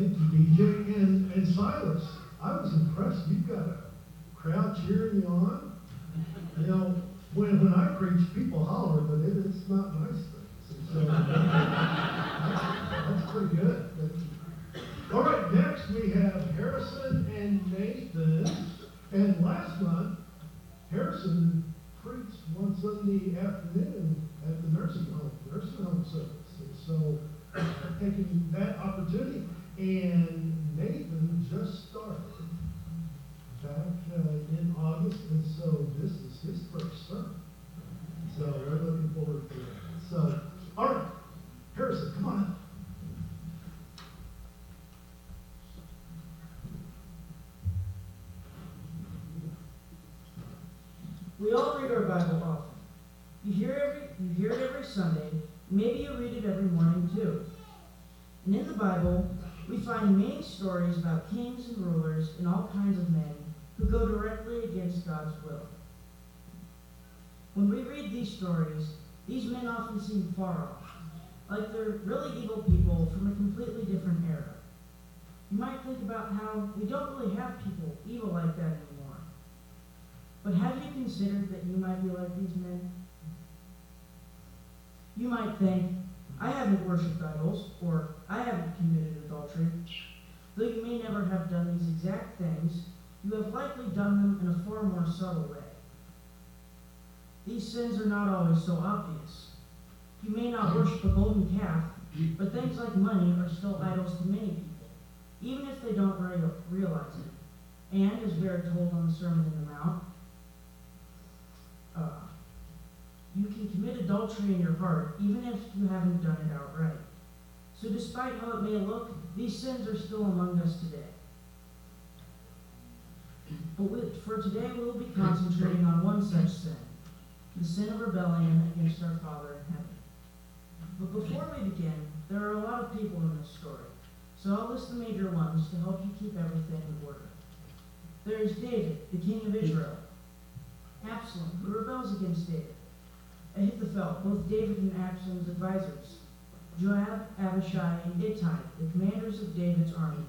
Thank you, DJ. And Silas, I was impressed. You've got a crowd cheering you on. You know, when I preach, people holler, but it's not nice things. And so that's pretty good. All right, next we have Harrison and Nathan. And last month, Harrison preached one Sunday afternoon at the nursing home service. And so taking that opportunity, and Nathan just started back in August, and so this is his first sermon. So we're looking forward to that. So, all right, Harrison, come on up. We all read our Bible often. You hear it every Sunday. Maybe you read it every morning too. And in the Bible, we find many stories about kings and rulers and all kinds of men who go directly against God's will. When we read these stories, these men often seem far off, like they're really evil people from a completely different era. You might think about how we don't really have people evil like that anymore. But have you considered that you might be like these men? You might think, I haven't worshipped idols, or I haven't committed adultery. Though you may never have done these exact things, you have likely done them in a far more subtle way. These sins are not always so obvious. You may not worship a golden calf, but things like money are still idols to many people, even if they don't realize it. And, as we are told on the Sermon on the Mount, you can commit adultery in your heart, even if you haven't done it outright. So despite how it may look, these sins are still among us today. But for today, we'll be concentrating on one such sin, the sin of rebellion against our Father in heaven. But before we begin, there are a lot of people in this story, so I'll list the major ones to help you keep everything in order. There is David, the king of Israel. Absalom, who rebels against David. Ahithophel, both David and Absalom's advisors. Joab, Abishai, and Ittai, the commanders of David's army.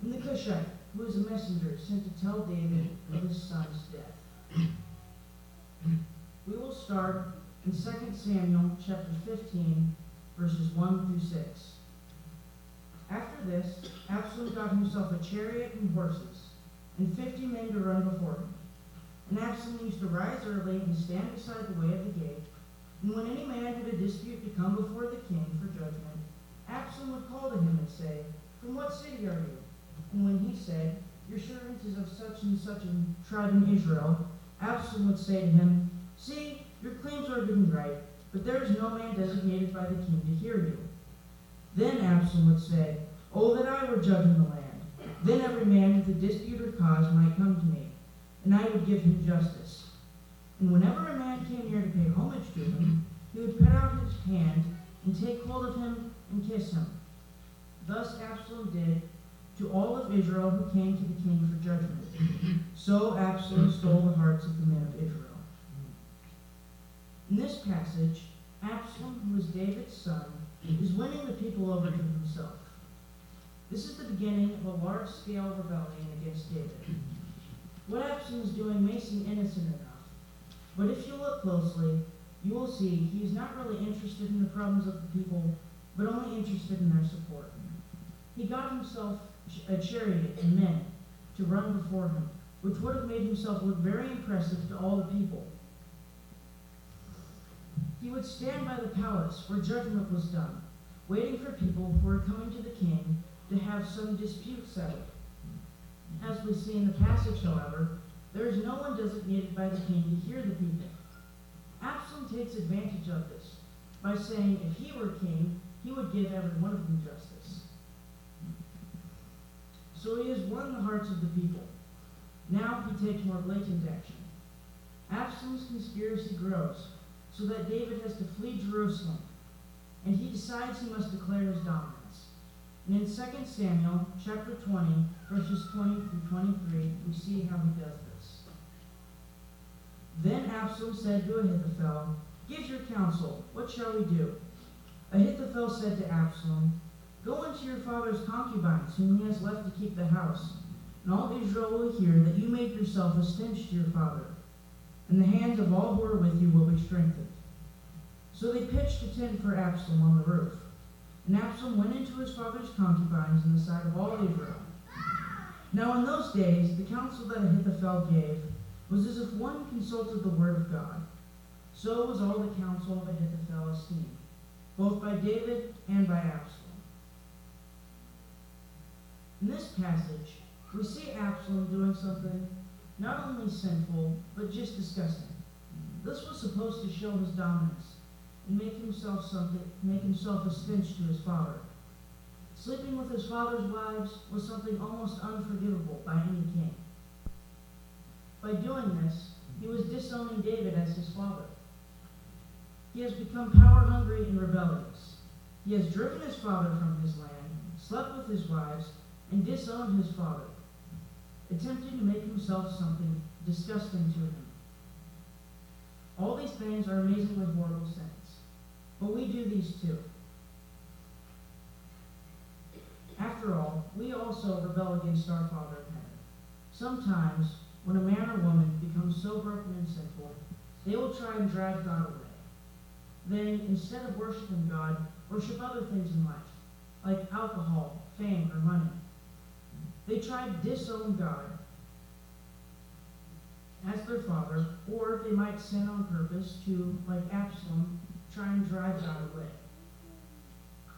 And the Cushite, who is a messenger sent to tell David of his son's death. We will start in 2 Samuel chapter 15, verses 1 through 6. After this, Absalom got himself a chariot and horses, and 50 men to run before him. And Absalom used to rise early and stand beside the way of the gate. And when any man had a dispute to come before the king for judgment, Absalom would call to him and say, "From what city are you?" And when he said, "Your servant is of such and such a tribe in Israel," Absalom would say to him, "See, your claims are good and right, but there is no man designated by the king to hear you." Then Absalom would say, "Oh, that I were judge in the land! Then every man with a dispute or cause might come to me, and I would give him justice." And whenever a man came near to pay homage to him, he would put out his hand and take hold of him and kiss him. Thus Absalom did to all of Israel who came to the king for judgment. So Absalom stole the hearts of the men of Israel. In this passage, Absalom, who is David's son, is winning the people over to himself. This is the beginning of a large-scale rebellion against David. What Absalom is doing may seem innocent enough, but if you look closely, you will see he is not really interested in the problems of the people, but only interested in their support. He got himself a chariot and men to run before him, which would have made himself look very impressive to all the people. He would stand by the palace where judgment was done, waiting for people who were coming to the king to have some dispute settled. As we see in the passage, however, there is no one designated by the king to hear the people. Absalom takes advantage of this by saying if he were king, he would give every one of them justice. So he has won the hearts of the people. Now he takes more blatant action. Absalom's conspiracy grows, so that David has to flee Jerusalem, and he decides he must declare his dominance. And in 2 Samuel chapter 20, verses 20 through 23, we see how he does this. Then Absalom said to Ahithophel, "Give your counsel. What shall we do?" Ahithophel said to Absalom, Go into your father's concubines, whom he has left to keep the house, and all Israel will hear that you made yourself a stench to your father, and the hands of all who are with you will be strengthened." So they pitched a tent for Absalom on the roof. And Absalom went into his father's concubines in the sight of all Israel. Now in those days the counsel that Ahithophel gave was as if one consulted the word of God. So was all the counsel of Ahithophel esteemed, both by David and by Absalom. In this passage, we see Absalom doing something not only sinful, but just disgusting. This was supposed to show his dominance and make himself a stench to his father. Sleeping with his father's wives was something almost unforgivable by any king. By doing this, he was disowning David as his father. He has become power-hungry and rebellious. He has driven his father from his land, slept with his wives, and disowned his father, attempting to make himself something disgusting to him. All these things are amazingly horrible sins, but we do these too. After all, we also rebel against our Father in heaven. Sometimes, when a man or woman becomes so broken and sinful, they will try and drive God away. They, instead of worshiping God, worship other things in life, like alcohol, fame, or money. They try to disown God as their father, or they might sin on purpose to, like Absalom, try and drive God away.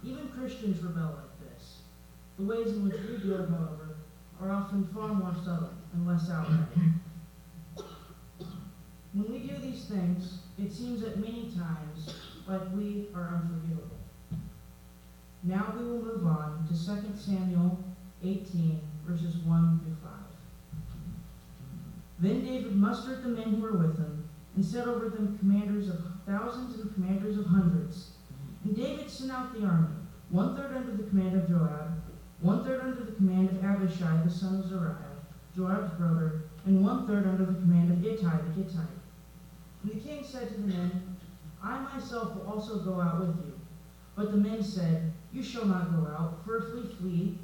Even Christians rebel like this. The ways in which we do it, however, are often far more subtle and less outright. When we do these things, it seems at many times like we are unforgivable. Now we will move on to 2 Samuel 18, verses 1 through 5. Then David mustered the men who were with him, and set over them commanders of thousands and commanders of hundreds. And David sent out the army, 1/3 under the command of Joab, 1/3 under the command of Abishai the son of Zeruiah, Joab's brother, and 1/3 under the command of Ittai the Gittite. And the king said to the men, "I myself will also go out with you." But the men said, "You shall not go out, for if we flee,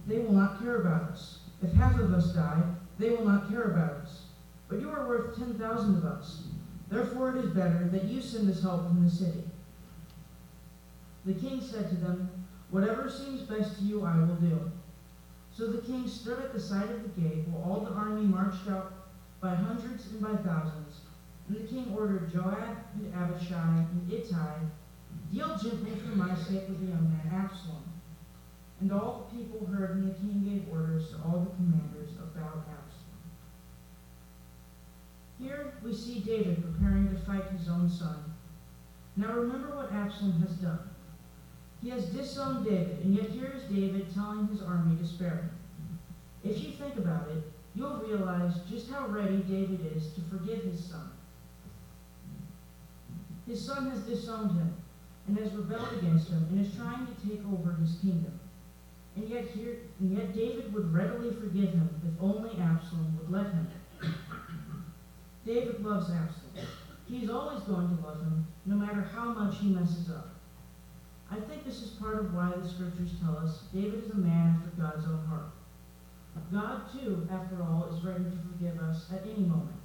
they will not care about us. If half of us die, they will not care about us. But you are worth 10,000 of us. Therefore it is better that you send us help from the city." The king said to them, "Whatever seems best to you I will do." So the king stood at the side of the gate while all the army marched out by hundreds and by thousands. And the king ordered Joab and Abishai and Ittai, "Deal gently for my sake with the young man Absalom." And all the people heard, and the king gave orders to all the commanders about Absalom. Here we see David preparing to fight his own son. Now remember what Absalom has done. He has disowned David, and yet here is David telling his army to spare him. If you think about it, you'll realize just how ready David is to forgive his son. His son has disowned him, and has rebelled against him, and is trying to take over his kingdom. And yet David would readily forgive him if only Absalom would let him. David loves Absalom. He's always going to love him, no matter how much he messes up. I think this is part of why the scriptures tell us David is a man after God's own heart. God, too, after all, is ready to forgive us at any moment.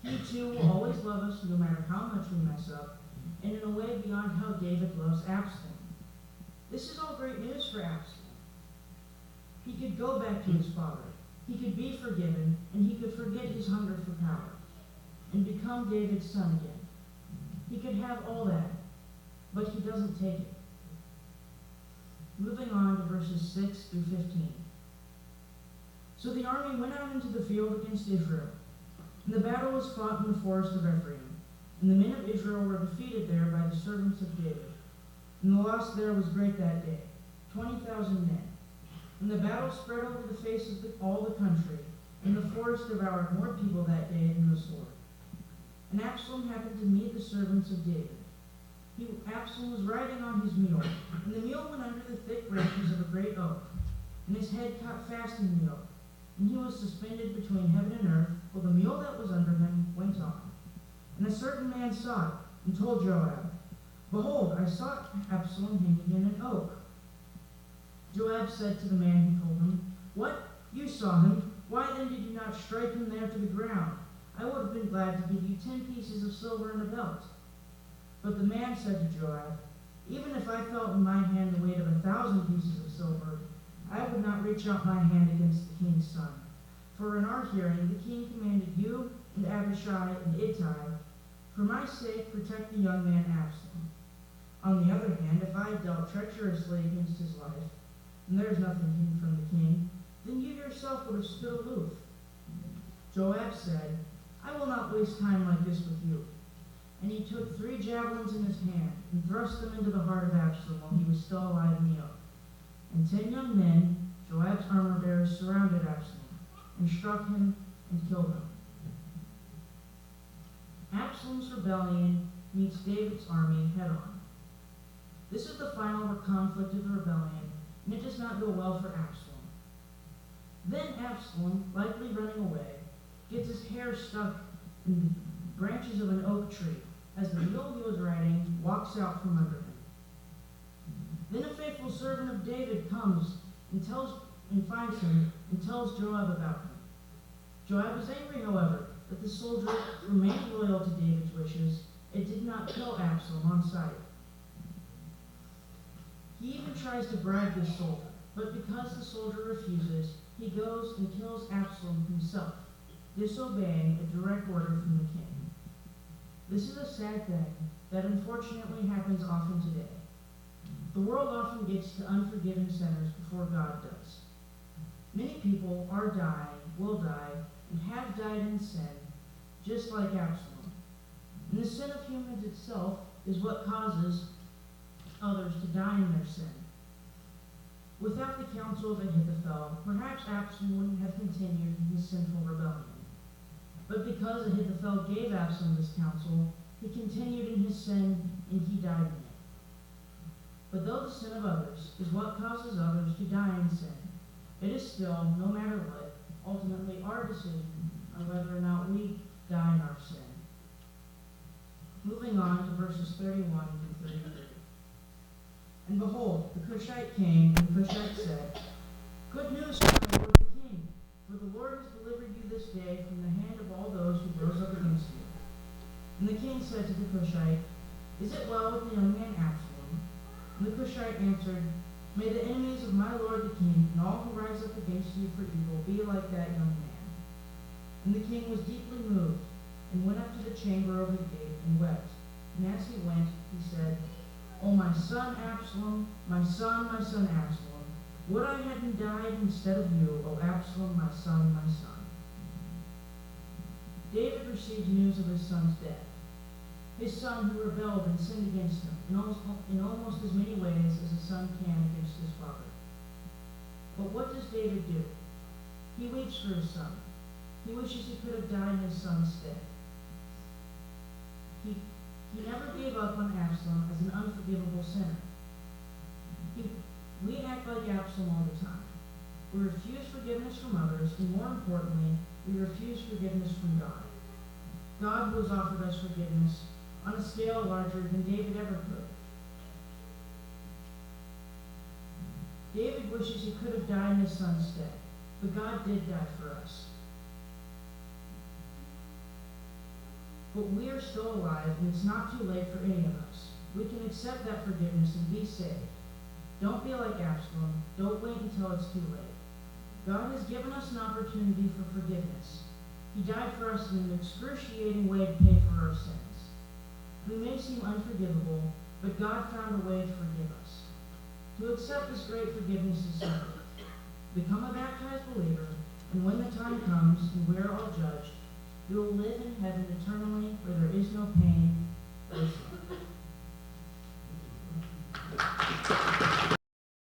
He, too, will always love us no matter how much we mess up, and in a way beyond how David loves Absalom. This is all great news for Absalom. He could go back to his father. He could be forgiven, and he could forget his hunger for power, and become David's son again. He could have all that, but he doesn't take it. Moving on to verses 6 through 15. So the army went out into the field against Israel, and the battle was fought in the forest of Ephraim, and the men of Israel were defeated there by the servants of David. And the loss there was great that day, 20,000 men. And the battle spread over the face of all the country, and the forest devoured more people that day than the sword. And Absalom happened to meet the servants of David. Absalom was riding on his mule, and the mule went under the thick branches of a great oak, and his head caught fast in the oak, and he was suspended between heaven and earth, while the mule that was under him went on. And a certain man saw it, and told Joab, Behold, I saw Absalom hanging in an oak. Joab said to the man who told him, What? You saw him. Why then did you not strike him there to the ground? I would have been glad to give you 10 pieces of silver and a belt. But the man said to Joab, Even if I felt in my hand the weight of 1,000 pieces of silver, I would not reach out my hand against the king's son. For in our hearing the king commanded you and Abishai and Ittai, for my sake protect the young man Absalom. On the other hand, if I had dealt treacherously against his life, and there is nothing hidden from the king, then you yourself would have stood aloof. Joab said, I will not waste time like this with you. And he took 3 javelins in his hand and thrust them into the heart of Absalom while he was still alive in the oak. And 10 young men, Joab's armor-bearers, surrounded Absalom and struck him and killed him. Absalom's rebellion meets David's army head-on. This is the final conflict of the rebellion, and it does not go well for Absalom. Then Absalom, likely running away, gets his hair stuck in the branches of an oak tree as the mule he was riding walks out from under him. Then a faithful servant of David comes and finds him and tells Joab about him. Joab is angry, however, that the soldier remained loyal to David's wishes and did not kill Absalom on sight. He even tries to bribe this soldier, but because the soldier refuses, he goes and kills Absalom himself, disobeying a direct order from the king. This is a sad thing that unfortunately happens often today. The world often gets to unforgiven sinners before God does. Many people are dying, will die, and have died in sin, just like Absalom. And the sin of humans itself is what causes others to die in their sin. Without the counsel of Ahithophel, perhaps Absalom wouldn't have continued in his sinful rebellion. But because Ahithophel gave Absalom this counsel, he continued in his sin and he died in it. But though the sin of others is what causes others to die in sin, it is still, no matter what, ultimately our decision on whether or not we die in our sin. Moving on to verses 31 through 33. And behold, the Cushite came, and the Cushite said, Good news for my lord the king, for the Lord has delivered you this day from the hand of all those who rose up against you. And the king said to the Cushite, Is it well with the young man Absalom? And the Cushite answered, May the enemies of my lord the king and all who rise up against you for evil be like that young man. And the king was deeply moved, and went up to the chamber over the gate and wept. And as he went, he said, O my son Absalom, my son Absalom, would I hadn't died instead of you, O Absalom, my son, my son. David receives news of his son's death. His son who rebelled and sinned against him in almost as many ways as a son can against his father. But what does David do? He weeps for his son. He wishes he could have died in his son's stead. He never gave up on Absalom as an unforgivable sinner. We act like Absalom all the time. We refuse forgiveness from others, and more importantly, we refuse forgiveness from God. God who has offered us forgiveness on a scale larger than David ever could. David wishes he could have died in his son's stead, but God did die for us. But we are still alive, and it's not too late for any of us. We can accept that forgiveness and be saved. Don't be like Absalom. Don't wait until it's too late. God has given us an opportunity for forgiveness. He died for us in an excruciating way to pay for our sins. We may seem unforgivable, but God found a way to forgive us. To accept this great forgiveness is simple. Become a baptized believer, and when the time comes and we are all judged, we will live in heaven eternally where there is no pain or sin.